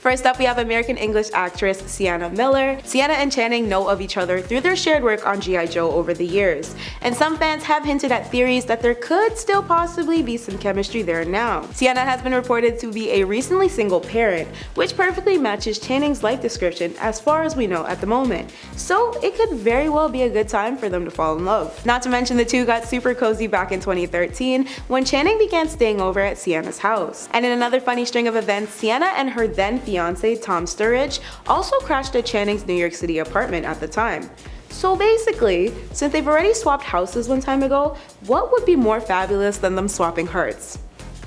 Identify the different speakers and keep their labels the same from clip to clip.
Speaker 1: First up, we have American English actress Sienna Miller. Sienna and Channing know of each other through their shared work on G.I. Joe over the years, and some fans have hinted at theories that there could still possibly be some chemistry there now. Sienna has been reported to be a recently single parent, which perfectly matches Channing's life description as far as we know at the moment, so it could very well be a good time for them to fall in love. Not to mention the two got super cozy back in 2013 when Channing began staying over at Sienna's house. And in another funny string of events, Sienna and her then fiance Tom Sturridge also crashed at Channing's New York City apartment at the time. So basically, since they've already swapped houses one time ago, what would be more fabulous than them swapping hearts?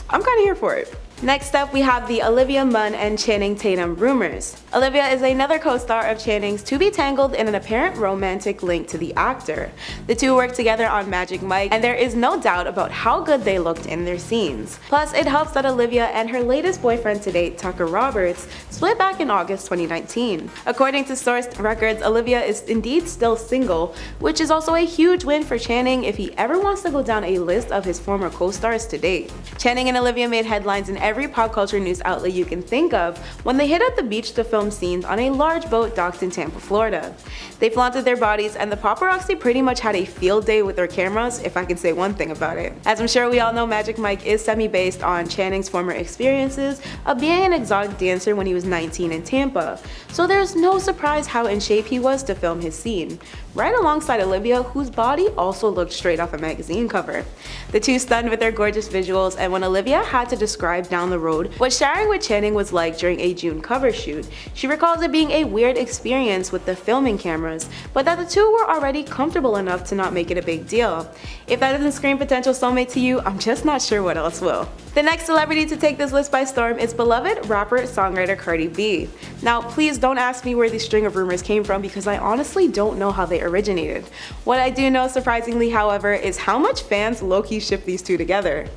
Speaker 1: I'm kinda here for it. Next up, we have the Olivia Munn and Channing Tatum rumors. Olivia is another co-star of Channing's to be tangled in an apparent romantic link to the actor. The two worked together on Magic Mike, and there is no doubt about how good they looked in their scenes. Plus, it helps that Olivia and her latest boyfriend to date, Tucker Roberts, split back in August 2019. According to sourced records, Olivia is indeed still single, which is also a huge win for Channing if he ever wants to go down a list of his former co-stars to date. Channing and Olivia made headlines in every pop culture news outlet you can think of when they hit up the beach to film scenes on a large boat docked in Tampa, Florida. They flaunted their bodies, and the paparazzi pretty much had a field day with their cameras, if I can say one thing about it. As I'm sure we all know, Magic Mike is semi-based on Channing's former experiences of being an exotic dancer when he was 19 in Tampa, so there's no surprise how in shape he was to film his scene, right alongside Olivia, whose body also looked straight off a magazine cover. The two stunned with their gorgeous visuals, and when Olivia had to describe down the road what sharing with Channing was like during a June cover shoot, she recalls it being a weird experience with the filming cameras, but that the two were already comfortable enough to not make it a big deal. If that doesn't scream potential soulmate to you, I'm just not sure what else will. The next celebrity to take this list by storm is beloved rapper-songwriter Cardi B. Now, please don't ask me where this string of rumors came from because I honestly don't know how they originated. What I do know, surprisingly however, is how much fans low-key ship these two together.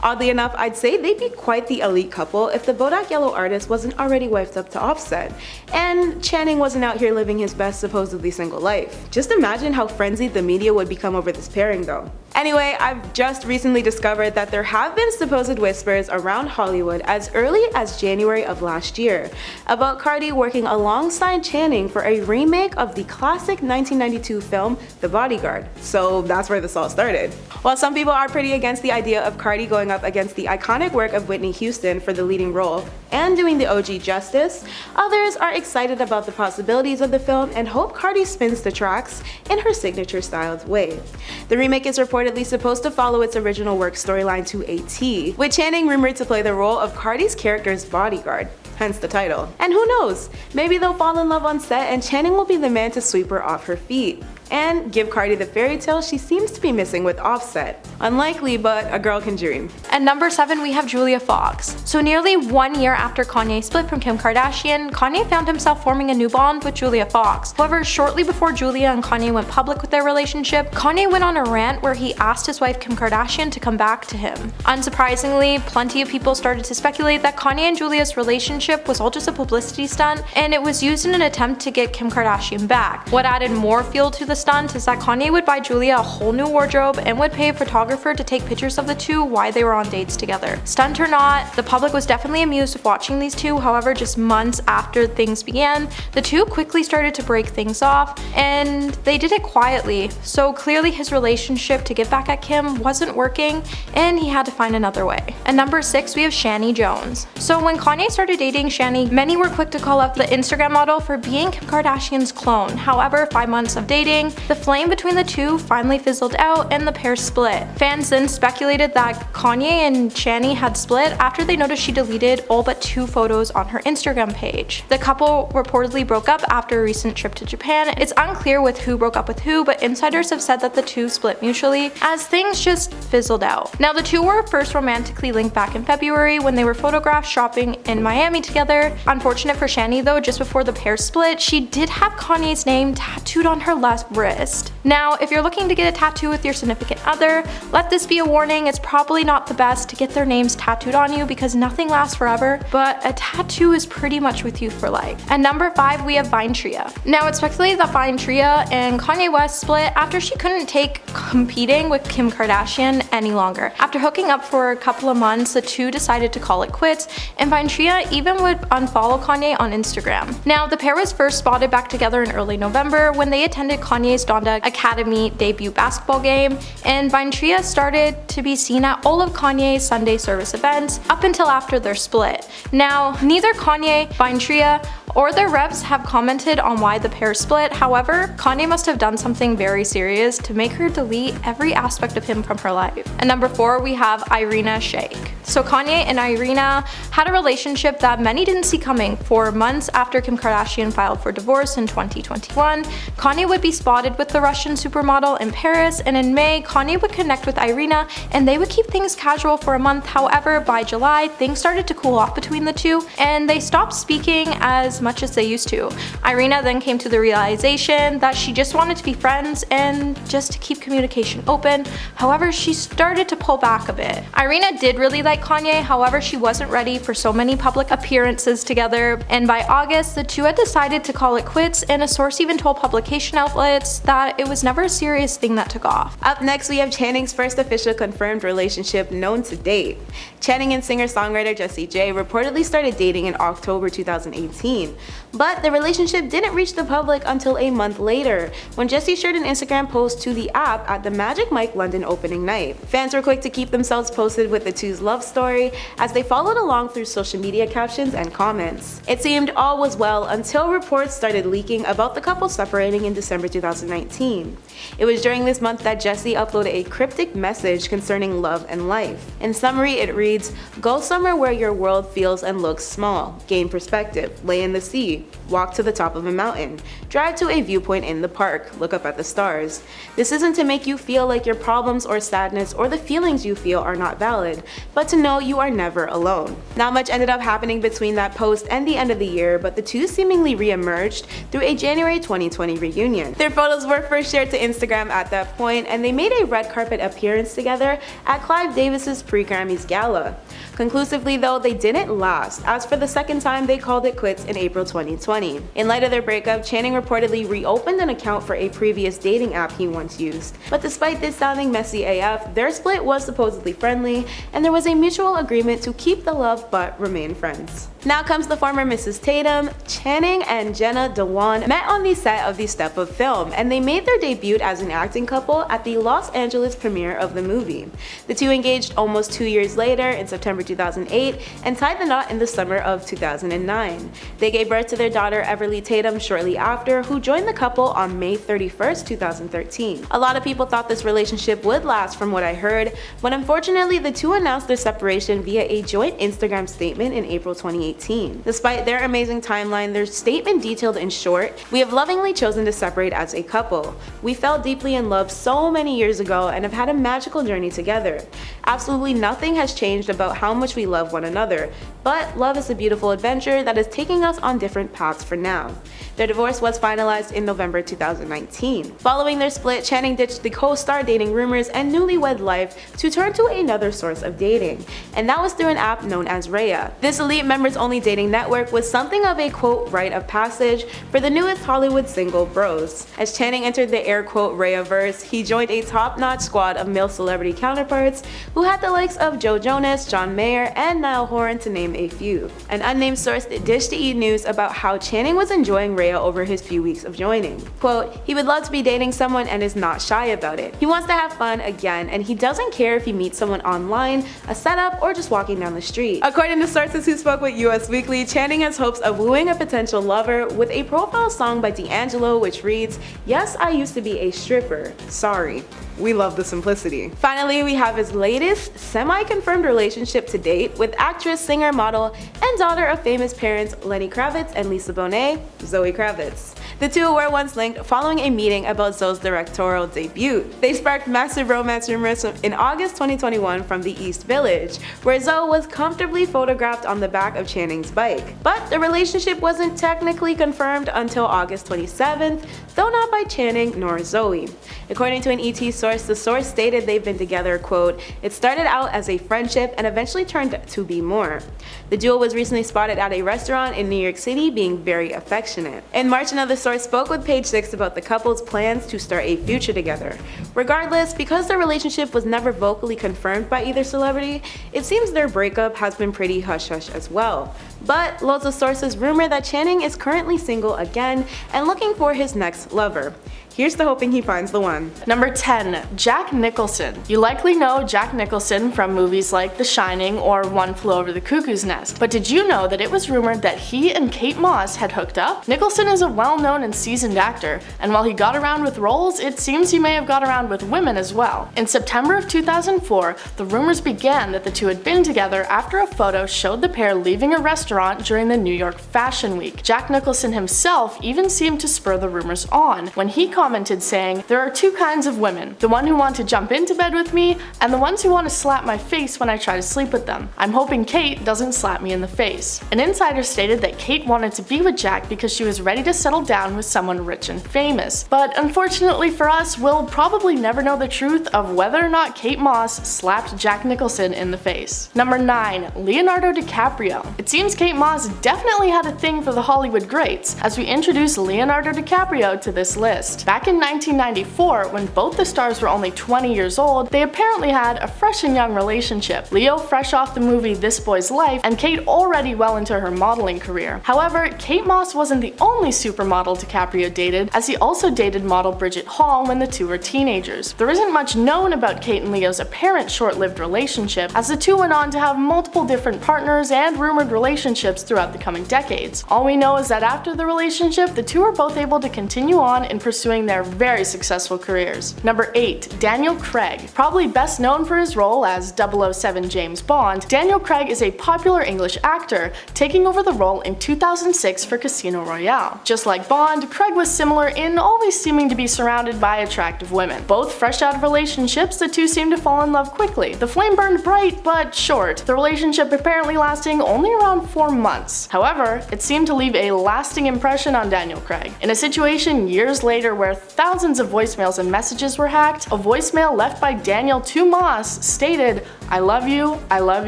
Speaker 1: Oddly enough, I'd say they'd be quite the elite couple if the Bodak Yellow artist wasn't already wifed up to Offset, and Channing wasn't out here living his best supposedly single life. Just imagine how frenzied the media would become over this pairing though. Anyway, I've just recently discovered that there have been supposed whispers around Hollywood as early as January of last year about Cardi working alongside Channing for a remake of the classic 1992 film The Bodyguard. So that's where this all started. While some people are pretty against the idea of Cardi going up against the iconic work of Whitney Houston for the leading role and doing the OG justice, others are excited about the possibilities of the film and hope Cardi spins the tracks in her signature styled way. The remake is reportedly supposed to follow its original work storyline to a T, with Channing rumored to play the role of Cardi's character's bodyguard, hence the title. And who knows, maybe they'll fall in love on set and Channing will be the man to sweep her off her feet and give Cardi the fairy tale she seems to be missing with Offset. Unlikely, but a girl can dream.
Speaker 2: At number 7, we have Julia Fox. So nearly 1 year after Kanye split from Kim Kardashian, Kanye found himself forming a new bond with Julia Fox. However, shortly before Julia and Kanye went public with their relationship, Kanye went on a rant where he asked his wife Kim Kardashian to come back to him. Unsurprisingly, plenty of people started to speculate that Kanye and Julia's relationship was all just a publicity stunt, and it was used in an attempt to get Kim Kardashian back. What added more fuel to the stunt is that Kanye would buy Julia a whole new wardrobe and would pay a photographer to take pictures of the two while they were on dates together. Stunt or not, the public was definitely amused with watching these two. However, just months after things began, the two quickly started to break things off, and they did it quietly. So clearly his relationship to get back at Kim wasn't working, and he had to find another way. At number 6, we have Chaney Jones. So when Kanye started dating Chaney, many were quick to call out the Instagram model for being Kim Kardashian's clone. However, 5 months of dating, the flame between the two finally fizzled out and the pair split. Fans then speculated that Kanye and Chaney had split after they noticed she deleted all but 2 photos on her Instagram page. The couple reportedly broke up after a recent trip to Japan. It's unclear with who broke up with who, but insiders have said that the two split mutually as things just fizzled out. Now, the two were first romantically linked back in February when they were photographed shopping in Miami together. Unfortunate for Chaney though, just before the pair split, she did have Kanye's name tattooed on her left wrist. Now, if you're looking to get a tattoo with your significant other, let this be a warning, it's probably not the best to get their names tattooed on you because nothing lasts forever, but a tattoo is pretty much with you for life. And number 5, we have Vine Tria. Now, it's speculated that Vine Tria and Kanye West split after she couldn't take competing with Kim Kardashian any longer. After hooking up for a couple of months, the two decided to call it quits, and Vine Tria even would unfollow Kanye on Instagram. Now, the pair was first spotted back together in early November when they attended Kanye's Donda Academy debut basketball game, and Vine Tria started to be seen at all of Kanye's Sunday service events up until after their split. Now, neither Kanye, Vine Tria, or their reps have commented on why the pair split. However, Kanye must have done something very serious to make her delete every aspect of him from her life. And number 4, we have Irina Shayk. So Kanye and Irina had a relationship that many didn't see coming. For months after Kim Kardashian filed for divorce in 2021, Kanye would be spotted with the Russian supermodel in Paris, and in May, Kanye would connect with Irina and they would keep things casual for a month. However, by July, things started to cool off between the two and they stopped speaking as much as they used to. Irina then came to the realization that she just wanted to be friends and just to keep communication open. However, she started to pull back a bit. Irina did really like Kanye, however, she wasn't ready for so many public appearances together, and by August, the two had decided to call it quits, and a source even told publication outlets that it was never a serious thing that took off.
Speaker 1: Up next, we have Channing's first official confirmed relationship known to date. Channing and singer-songwriter Jessie J reportedly started dating in October 2018, but the relationship didn't reach the public until a month later, when Jessie shared an Instagram post to the app at the Magic Mike London opening night. Fans were quick to keep themselves posted with the two's love story as they followed along through social media captions and comments. It seemed all was well until reports started leaking about the couple separating in December 2019. It was during this month that Jessie uploaded a cryptic message concerning love and life. In summary, it reads, "Go somewhere where your world feels and looks small. Gain perspective. Lay in the sea. Walk to the top of a mountain. Drive to a viewpoint in the park. Look up at the stars. This isn't to make you feel like your problems or sadness or the feelings you feel are not valid, but to know you are never alone." Not much ended up happening between that post and the end of the year, but the two seemingly re-emerged through a January 2020 reunion. Their photos were first shared to Instagram at that point, and they made a red carpet appearance together at Clive Davis's pre-Grammys gala. Conclusively though, they didn't last, as for the second time they called it quits in April 2020. In light of their breakup, Channing reportedly reopened an account for a previous dating app he once used. But despite this sounding messy AF, their split was supposedly friendly, and there was a mutual agreement to keep the love but remain friends. Now comes the former Mrs. Tatum. Channing and Jenna Dewan met on the set of the Step Up film, and they made their debut as an acting couple at the Los Angeles premiere of the movie. The two engaged almost 2 years later in September 2008 and tied the knot in the summer of 2009. They gave birth to their daughter Everly Tatum shortly after, who joined the couple on May 31st, 2013. A lot of people thought this relationship would last from what I heard, but unfortunately the two announced their separation via a joint Instagram statement in April 2018. Despite their amazing timeline, their statement detailed in short, "We have lovingly chosen to separate as a couple. We fell deeply in love so many years ago and have had a magical journey together. Absolutely nothing has changed about how much we love one another, but love is a beautiful adventure that is taking us on different paths for now." Their divorce was finalized in November 2019. Following their split, Channing ditched the co-star dating rumors and newlywed life to turn to another source of dating, and that was through an app known as Raya. This elite members-only dating network was something of a quote rite of passage for the newest Hollywood single bros. As Channing entered the air quote Raya-verse, he joined a top-notch squad of male celebrity counterparts who had the likes of Joe Jonas, John Mayer, and Niall Horan to name a few. An unnamed source dished to E! News about how Channing was enjoying Raya over his few weeks of joining. Quote, "He would love to be dating someone and is not shy about it. He wants to have fun again, and he doesn't care if he meets someone online, a setup, or just walking down the street." According to sources who spoke with US Weekly, Channing has hopes of wooing a potential lover with a profile song by D'Angelo which reads, "Yes, I used to be a stripper. Sorry." We love the simplicity. Finally, we have his latest semi-confirmed relationship to date with actress, singer, model, and daughter of famous parents Lenny Kravitz and Lisa Bonet, Zoe Kravitz. The two were once linked following a meeting about Zoe's directorial debut. They sparked massive romance rumors in August 2021 from the East Village, where Zoe was comfortably photographed on the back of Channing's bike. But the relationship wasn't technically confirmed until August 27th, though not by Channing nor Zoe. According to an ET source, the source stated they've been together, quote, "It started out as a friendship and eventually turned to be more." The duo was recently spotted at a restaurant in New York City being very affectionate. In March, another source spoke with Page Six about the couple's plans to start a future together. Regardless, because their relationship was never vocally confirmed by either celebrity, it seems their breakup has been pretty hush-hush as well. But loads of sources rumor that Channing is currently single again and looking for his next lover. Here's to hoping he finds the one.
Speaker 3: Number 10. Jack Nicholson. You likely know Jack Nicholson from movies like The Shining or One Flew Over the Cuckoo's Nest, but did you know that it was rumored that he and Kate Moss had hooked up? Nicholson is a well-known and seasoned actor, and while he got around with roles, it seems he may have got around with women as well. In September of 2004, the rumors began that the two had been together after a photo showed the pair leaving a restaurant during the New York Fashion Week. Jack Nicholson himself even seemed to spur the rumors on when he commented saying, "There are two kinds of women, the one who want to jump into bed with me and the ones who want to slap my face when I try to sleep with them. I'm hoping Kate doesn't slap me in the face." An insider stated that Kate wanted to be with Jack because she was ready to settle down with someone rich and famous. But unfortunately for us, we'll probably never know the truth of whether or not Kate Moss slapped Jack Nicholson in the face. Number 9. Leonardo DiCaprio. It seems Kate Moss definitely had a thing for the Hollywood greats, as we introduce Leonardo DiCaprio to this list. Back in 1994, when both the stars were only 20 years old, they apparently had a fresh and young relationship. Leo fresh off the movie This Boy's Life, and Kate already well into her modeling career. However, Kate Moss wasn't the only supermodel DiCaprio dated, as he also dated model Bridget Hall when the two were teenagers. There isn't much known about Kate and Leo's apparent short-lived relationship, as the two went on to have multiple different partners and rumored relationships throughout the coming decades. All we know is that after the relationship, the two were both able to continue on in pursuing their very successful careers. Number 8. Daniel Craig. Probably best known for his role as 007 James Bond, Daniel Craig is a popular English actor, taking over the role in 2006 for Casino Royale. Just like Bond, Craig was similar in always seeming to be surrounded by attractive women. Both fresh out of relationships, the two seemed to fall in love quickly. The flame burned bright but short, the relationship apparently lasting only around 4 months. However, it seemed to leave a lasting impression on Daniel Craig. In a situation years later where thousands of voicemails and messages were hacked, a voicemail left by Daniel to Moss stated, "I love you, I love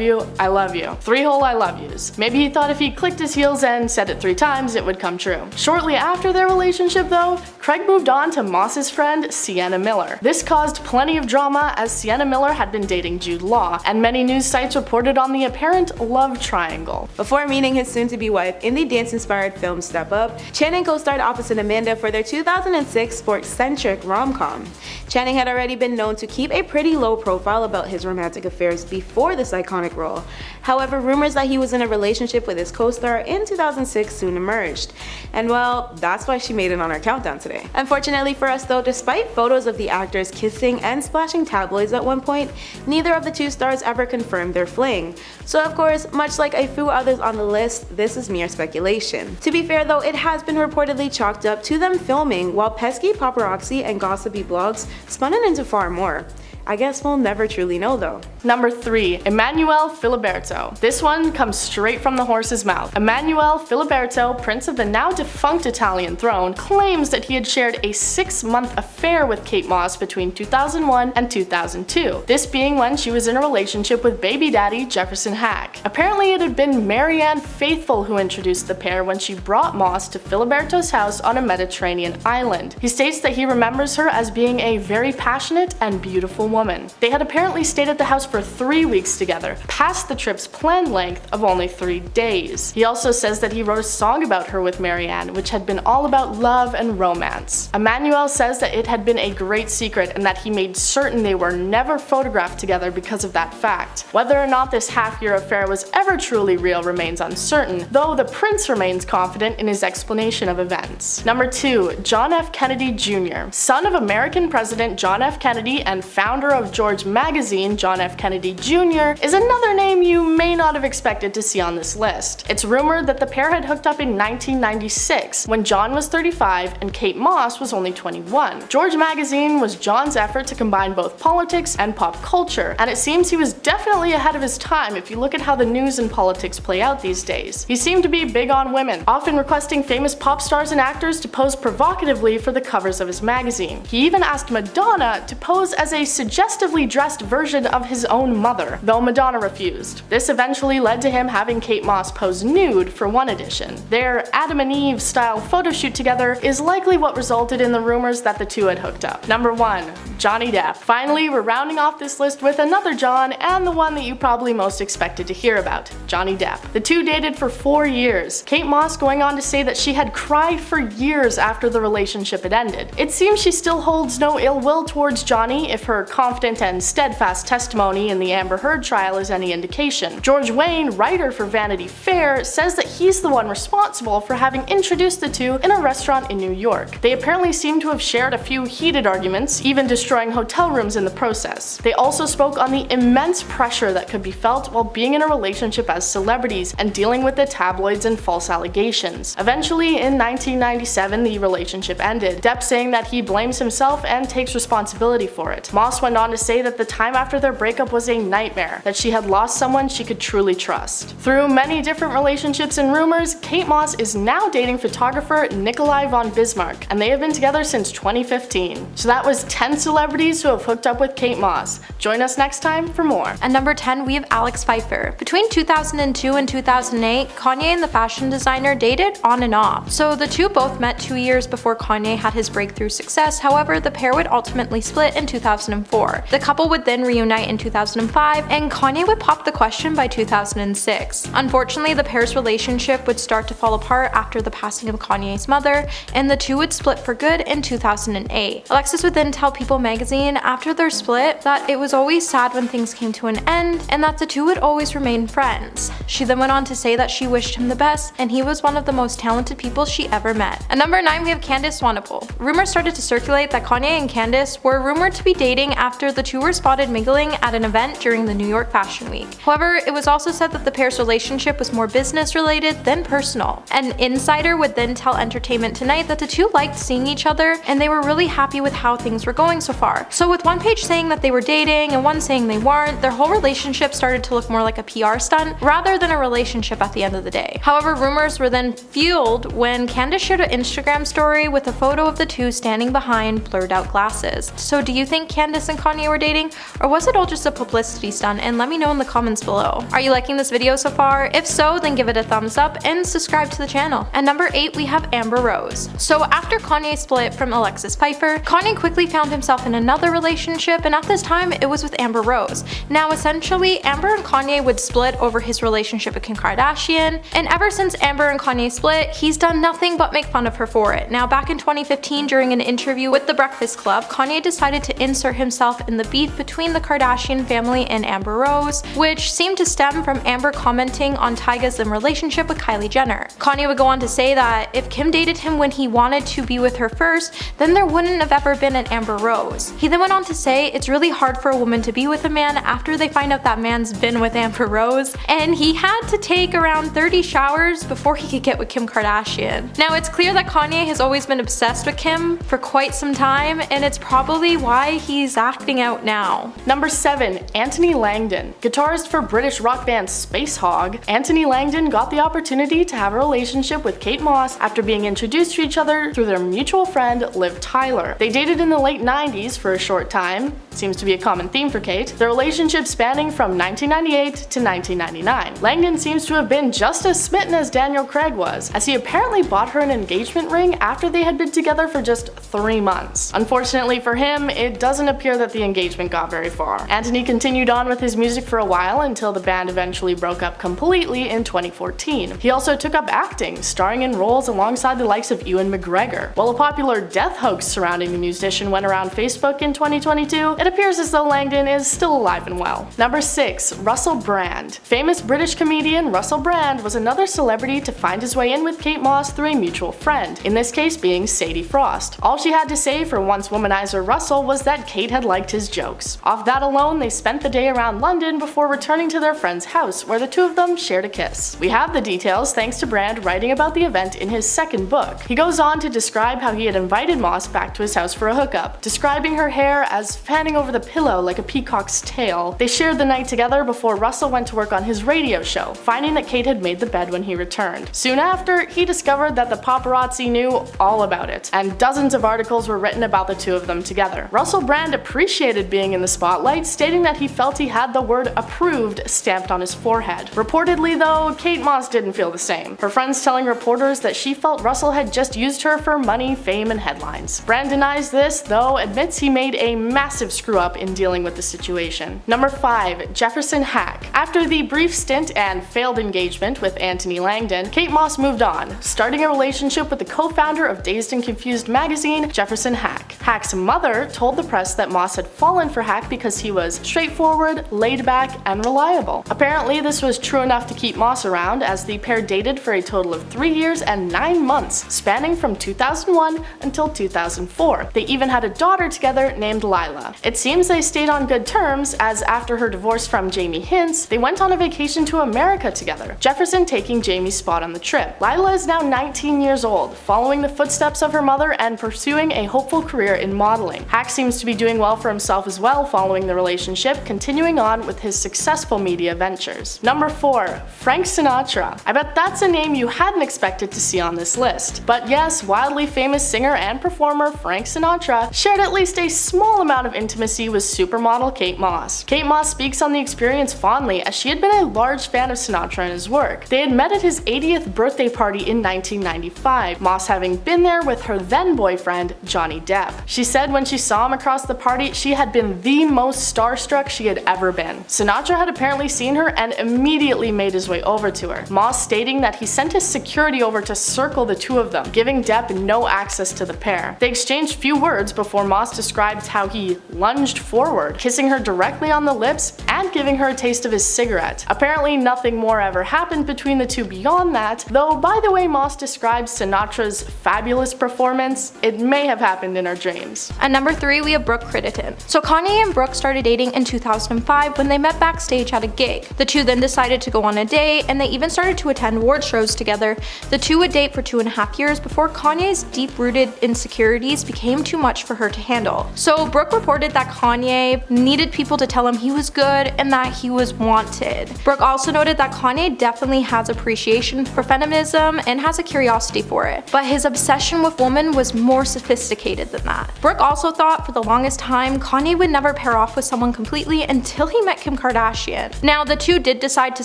Speaker 3: you, I love you." 3 whole I love yous. Maybe he thought if he clicked his heels and said it 3 times, it would come true. Shortly after their relationship though, Craig moved on to Moss's friend Sienna Miller. This caused plenty of drama as Sienna Miller had been dating Jude Law, and many news sites reported on the apparent love triangle.
Speaker 1: Before meeting his soon-to-be wife in the dance-inspired film Step Up, Channing co-starred opposite Amanda for their 2006 sports-centric rom-com. Channing had already been known to keep a pretty low profile about his romantic affairs before this iconic role. However, rumors that he was in a relationship with his co-star in 2006 soon emerged. And well, that's why she made it on our countdown today. Unfortunately for us though, despite photos of the actors kissing and splashing tabloids at one point, neither of the two stars ever confirmed their fling. So of course, much like a few others on the list, this is mere speculation. To be fair though, it has been reportedly chalked up to them filming, while pesky paparazzi and gossipy blogs spun it into far more. I guess we'll never truly know though.
Speaker 3: Number 3. Emanuele Filiberto. This one comes straight from the horse's mouth. Emanuele Filiberto, prince of the now defunct Italian throne, claims that he had shared a 6-month affair with Kate Moss between 2001 and 2002, this being when she was in a relationship with baby daddy Jefferson Hack. Apparently it had been Marianne Faithfull who introduced the pair when she brought Moss to Filiberto's house on a Mediterranean island. He states that he remembers her as being a very passionate and beautiful woman. They had apparently stayed at the house for 3 weeks together, past the trip's planned length of only 3 days. He also says that he wrote a song about her with Marianne, which had been all about love and romance. Emanuele says that it had been a great secret and that he made certain they were never photographed together because of that fact. Whether or not this half-year affair was ever truly real remains uncertain, though the prince remains confident in his explanation of events. Number 2. John F. Kennedy Jr. Son of American President John F. Kennedy and founder founder of George Magazine, John F. Kennedy Jr., is another name you may not have expected to see on this list. It's rumored that the pair had hooked up in 1996, when John was 35 and Kate Moss was only 21. George Magazine was John's effort to combine both politics and pop culture, and it seems he was definitely ahead of his time if you look at how the news and politics play out these days. He seemed to be big on women, often requesting famous pop stars and actors to pose provocatively for the covers of his magazine. He even asked Madonna to pose as a suggestively dressed version of his own mother, though Madonna refused. This eventually led to him having Kate Moss pose nude for one edition. Their Adam and Eve style photo shoot together is likely what resulted in the rumors that the two had hooked up. Number 1. Johnny Depp. Finally, we're rounding off this list with another John, and the one that you probably most expected to hear about, Johnny Depp. The two dated for 4 years, Kate Moss going on to say that she had cried for years after the relationship had ended. It seems she still holds no ill will towards Johnny if her confident and steadfast testimony in the Amber Heard trial is any indication. George Wayne, writer for Vanity Fair, says that he's the one responsible for having introduced the two in a restaurant in New York. They apparently seem to have shared a few heated arguments, even destroying hotel rooms in the process. They also spoke on the immense pressure that could be felt while being in a relationship as celebrities and dealing with the tabloids and false allegations. Eventually, in 1997, the relationship ended, Depp saying that he blames himself and takes responsibility for it. Moss went on to say that the time after their breakup was a nightmare, that she had lost someone she could truly trust. Through many different relationships and rumors, Kate Moss is now dating photographer Nikolai von Bismarck, and they have been together since 2015. So that was 10 celebrities who have hooked up with Kate Moss. Join us next time for more.
Speaker 2: At number 10, we have Alex Pfeiffer. Between 2002 and 2008, Kanye and the fashion designer dated on and off. So the two both met 2 years before Kanye had his breakthrough success. However, the pair would ultimately split in 2004. The couple would then reunite in 2005, and Kanye would pop the question by 2006. Unfortunately, the pair's relationship would start to fall apart after the passing of Kanye's mother, and the two would split for good in 2008. Alexis would then tell People magazine after their split that it was always sad when things came to an end, and that the two would always remain friends. She then went on to say that she wished him the best, and he was one of the most talented people she ever met. At number 9, we have Candace Swanepoel. Rumors started to circulate that Kanye and Candace were rumored to be dating after the two were spotted mingling at an event during the New York Fashion Week. However, it was also said that the pair's relationship was more business related than personal. An insider would then tell Entertainment Tonight that the two liked seeing each other and they were really happy with how things were going so far. So with one page saying that they were dating and one saying they weren't, their whole relationship started to look more like a PR stunt rather than a relationship at the end of the day. However, rumors were then fueled when Candace shared an Instagram story with a photo of the two standing behind blurred out glasses. So do you think Candace and Kanye were dating, or was it all just a publicity stunt? And let me know in the comments below. Are you liking this video so far? If so, then give it a thumbs up and subscribe to the channel. At number 8, we have Amber Rose. So after Kanye split from Alexis Pfeiffer, Kanye quickly found himself in another relationship, and at this time it was with Amber Rose. Now essentially, Amber and Kanye would split over his relationship with Kim Kardashian, and ever since Amber and Kanye split, he's done nothing but make fun of her for it. Now back in 2015, during an interview with The Breakfast Club, Kanye decided to insert himself in the beef between the Kardashian family and Amber Rose, which seemed to stem from Amber commenting on Tyga's relationship with Kylie Jenner. Kanye would go on to say that if Kim dated him when he wanted to be with her first, then there wouldn't have ever been an Amber Rose. He then went on to say it's really hard for a woman to be with a man after they find out that man's been with Amber Rose, and he had to take around 30 showers before he could get with Kim Kardashian. Now it's clear that Kanye has always been obsessed with Kim for quite some time, and it's probably why he's acting out now.
Speaker 3: Number 7, Anthony Langdon. Guitarist for British rock band Space Hog, Anthony Langdon got the opportunity to have a relationship with Kate Moss after being introduced to each other through their mutual friend Liv Tyler. They dated in the late 90s for a short time, seems to be a common theme for Kate, their relationship spanning from 1998 to 1999. Langdon seems to have been just as smitten as Daniel Craig was, as he apparently bought her an engagement ring after they had been together for just 3 months. Unfortunately for him, it doesn't appear that the engagement got very far. Anthony continued on with his music for a while until the band eventually broke up completely in 2014. He also took up acting, starring in roles alongside the likes of Ewan McGregor. While a popular death hoax surrounding the musician went around Facebook in 2022, it appears as though Langdon is still alive and well. Number 6, Russell Brand. Famous British comedian Russell Brand was another celebrity to find his way in with Kate Moss through a mutual friend, in this case being Sadie Frost. All she had to say for once womanizer Russell was that Kate had liked his jokes. Off that alone, they spent the day around London before returning to their friend's house, where the two of them shared a kiss. We have the details thanks to Brand writing about the event in his second book. He goes on to describe how he had invited Moss back to his house for a hookup, describing her hair as fanning over the pillow like a peacock's tail. They shared the night together before Russell went to work on his radio show, finding that Kate had made the bed when he returned. Soon after, he discovered that the paparazzi knew all about it, and dozens of articles were written about the two of them together. Russell Brand appreciated being in the spotlight, stating that he felt he had the word approved stamped on his forehead. Reportedly though, Kate Moss didn't feel the same, her friends telling reporters that she felt Russell had just used her for money, fame, and headlines. Brand denies this, though admits he made a massive screw up in dealing with the situation. Number 5. Jefferson Hack. After the brief stint and failed engagement with Anthony Langdon, Kate Moss moved on, starting a relationship with the co-founder of Dazed and Confused magazine, Jefferson Hack. Hack's mother told the press that Moss had fallen for Hack because he was straightforward, laid back, and reliable. Apparently, this was true enough to keep Moss around, as the pair dated for a total of 3 years and 9 months, spanning from 2001 until 2004. They even had a daughter together named Lila. It seems they stayed on good terms, as after her divorce from Jamie Hintz, they went on a vacation to America together, Jefferson taking Jamie's spot on the trip. Lila is now 19 years old, following the footsteps of her mother and pursuing a hopeful career in modeling. Hack seems to be doing well for himself as well following the relationship, continuing on with his successful media ventures. Number 4. Frank Sinatra. I bet that's a name you hadn't expected to see on this list. But yes, wildly famous singer and performer Frank Sinatra shared at least a small amount of intimacy with supermodel Kate Moss. Kate Moss speaks on the experience fondly, as she had been a large fan of Sinatra and his work. They had met at his 80th birthday party in 1995, Moss having been there with her then boyfriend, Johnny Depp. She said when she saw him across the party, she had been the most starstruck she had ever been. Sinatra had apparently seen her and immediately made his way over to her, Moss stating that he sent his security over to circle the two of them, giving Depp no access to the pair. They exchanged few words before Moss described how he lunged forward, kissing her directly on the lips and giving her a taste of his cigarette. Apparently nothing more ever happened between the two beyond that, though by the way Moss describes Sinatra's fabulous performance, it may have happened in our dreams.
Speaker 2: At number 3, we have Brooke Crediton. So Kanye and Brooke started dating in 2005 when they met backstage at a gig. The two then decided to go on a date, and they even started to attend award shows together. The two would date for 2.5 years before Kanye's deep-rooted insecurities became too much for her to handle. So Brooke reported that Kanye needed people to tell him he was good and that he was wanted. Brooke also noted that Kanye definitely has appreciation for feminism and has a curiosity for it, but his obsession with women was more sophisticated than that. Brooke also thought for the longest time Kanye would never pair off with someone completely until he met Kim Kardashian. Now, the two did decide to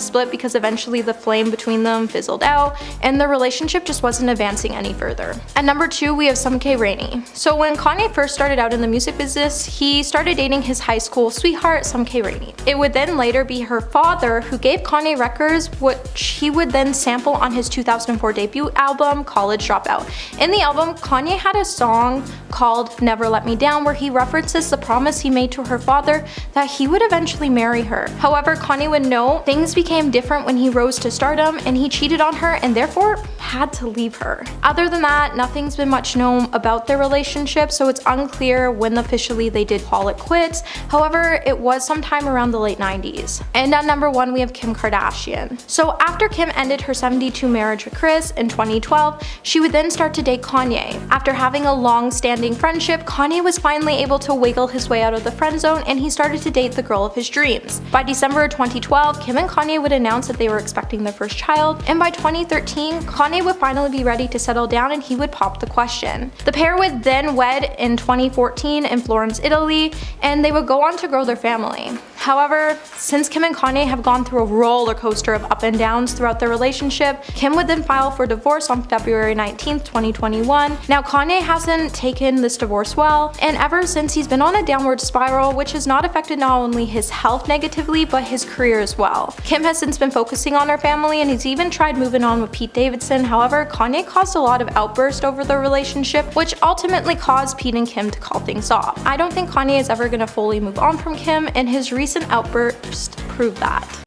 Speaker 2: split because eventually the flame between them fizzled out and the relationship just wasn't advancing any further. At number 2, we have Sumeke Rainey. So when Kanye first started out in the music business, he started dating his high school sweetheart, Sumeke Rainey. It would then later be her father who gave Kanye records, which he would then sample on his 2004 debut album, College Dropout. In the album, Kanye had a song called Never Let Me Down where he references the promise he made to her father that he would eventually marry her. However, Kanye would know things became different when he rose to stardom and he cheated on her and therefore had to leave her. Other than that, nothing's been much known about their relationship, so it's unclear when officially they did call it quits. However, it was sometime around the late 90s. And at number 1, we have Kim Kardashian. So after Kim ended her 72 marriage with Kris in 2012, she would then start to date Kanye. After having a long-standing friendship, Kanye was finally able to wiggle his way out of the friend zone and he started to date the girl of his dreams. By December of 2012, Kim and Kanye would announce that they were expecting their first child, and by 2013, Kanye would finally be ready to settle down and he would pop the question. The pair would then wed in 2014 in Florence, Italy, and they would go on to grow their family. However, since Kim and Kanye have gone through a roller coaster of up and downs throughout their relationship, Kim would then file for divorce on February 19th, 2021. Now, Kanye hasn't taken this divorce well, and ever since he's been on a downward spiral, which has not affected not only his health negatively, but his career as well. Kim has since been focusing on her family, and he's even tried moving on with Pete Davidson. However, Kanye caused a lot of outbursts over the relationship, which ultimately caused Pete and Kim to call things off. I don't think Kanye is ever going to fully move on from Kim, and his recent outburst proved that.